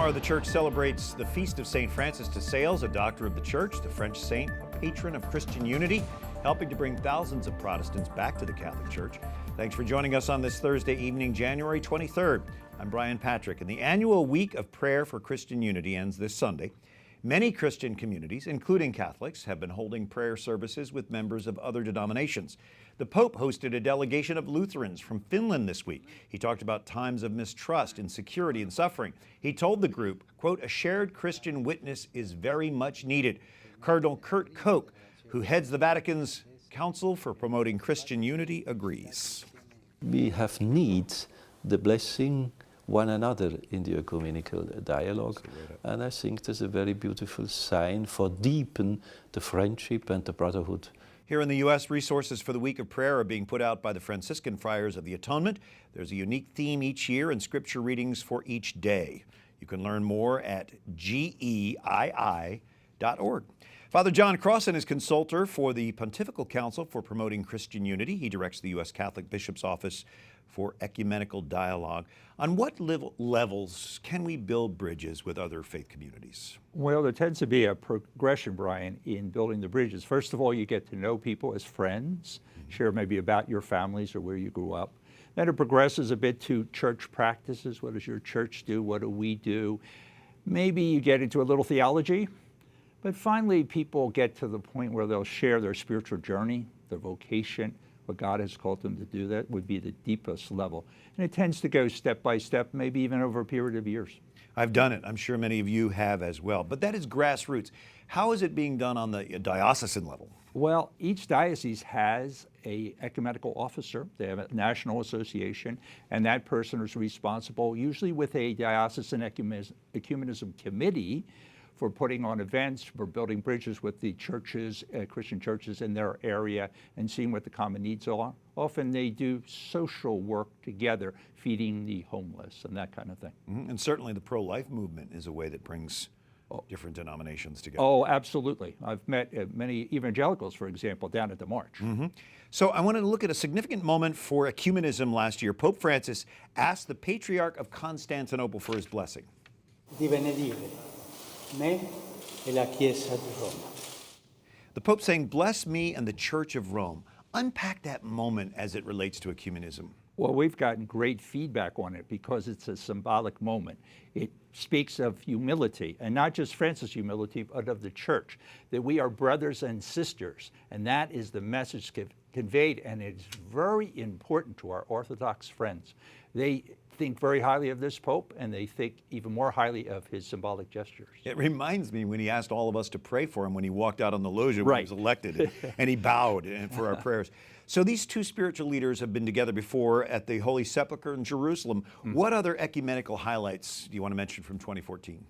Tomorrow, the church celebrates the feast of St. Francis de Sales, a doctor of the church, the French saint, a patron of Christian unity, helping to bring thousands of Protestants back to the Catholic Church. Thanks for joining us on this Thursday evening, January 23rd. I'm Brian Patrick, and the annual Week of Prayer for Christian Unity ends this Sunday. Many Christian communities, including Catholics, have been holding prayer services with members of other denominations. The Pope hosted a delegation of Lutherans from Finland this week. He talked about times of mistrust, insecurity, and suffering. He told the group, quote, "A shared Christian witness is very much needed." Cardinal Kurt Koch, who heads the Vatican's Council for Promoting Christian Unity, agrees. We have needs the blessing one another in the ecumenical dialogue, and I think this is a very beautiful sign for deepen the friendship and the brotherhood. Here in the U.S., resources for the Week of Prayer are being put out by the Franciscan Friars of the Atonement. There's a unique theme each year and scripture readings for each day. You can learn more at geii.org. Father John Crossan is consultor for the Pontifical Council for Promoting Christian Unity. He directs the U.S. Catholic Bishop's Office for Ecumenical Dialogue. On what levels can we build bridges with other faith communities? Well, there tends to be a progression, Brian, in building the bridges. First of all, you get to know people as friends, share maybe about your families or where you grew up. Then it progresses a bit to church practices. What does your church do? What do we do? Maybe you get into a little theology. But finally, people get to the point where they'll share their spiritual journey, their vocation, what God has called them to do. That would be the deepest level. And it tends to go step by step, maybe even over a period of years. I've done it. I'm sure many of you have as well. But that is grassroots. How is it being done on the diocesan level? Well, each diocese has an ecumenical officer. They have a national association, and that person is responsible, usually with a diocesan ecumenism committee, for putting on events, for building bridges with the churches, Christian churches in their area, and seeing what the common needs are. Often they do social work together, feeding the homeless and that kind of thing. Mm-hmm. And certainly the pro-life movement is a way that brings different denominations together. Oh, absolutely. I've met many evangelicals, for example, down at the March. Mm-hmm. So I wanted to look at a significant moment for ecumenism last year. Pope Francis asked the Patriarch of Constantinople for his blessing. Di benedire me e la Chiesa di Roma. The Pope saying, "Bless me and the Church of Rome." Unpack that moment as it relates to ecumenism. Well, we've gotten great feedback on it because it's a symbolic moment. It speaks of humility, and not just Francis' humility, but of the Church, that we are brothers and sisters, and that is the message conveyed, and it's very important to our Orthodox friends. They think very highly of this Pope, and they think even more highly of his symbolic gestures. It reminds me when he asked all of us to pray for him when he walked out on the loggia when he was elected, and he bowed for our prayers. So these two spiritual leaders have been together before at the Holy Sepulchre in Jerusalem. What other ecumenical highlights do you want to mention from 2014?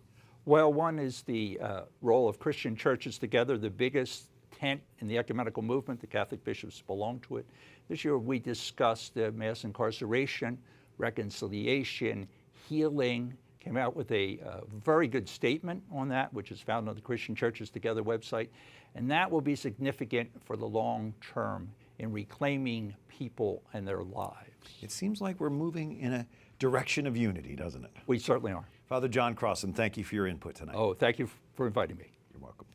Well, one is the role of Christian churches together, the biggest tent in the ecumenical movement. The Catholic bishops belong to it. This year we discussed mass incarceration, reconciliation, healing, came out with a very good statement on that, which is found on the Christian Churches Together website. And that will be significant for the long term in reclaiming people and their lives. It seems like we're moving in a direction of unity, doesn't it? We certainly are. Father John Crossan, thank you for your input tonight. Oh, thank you for inviting me. You're welcome.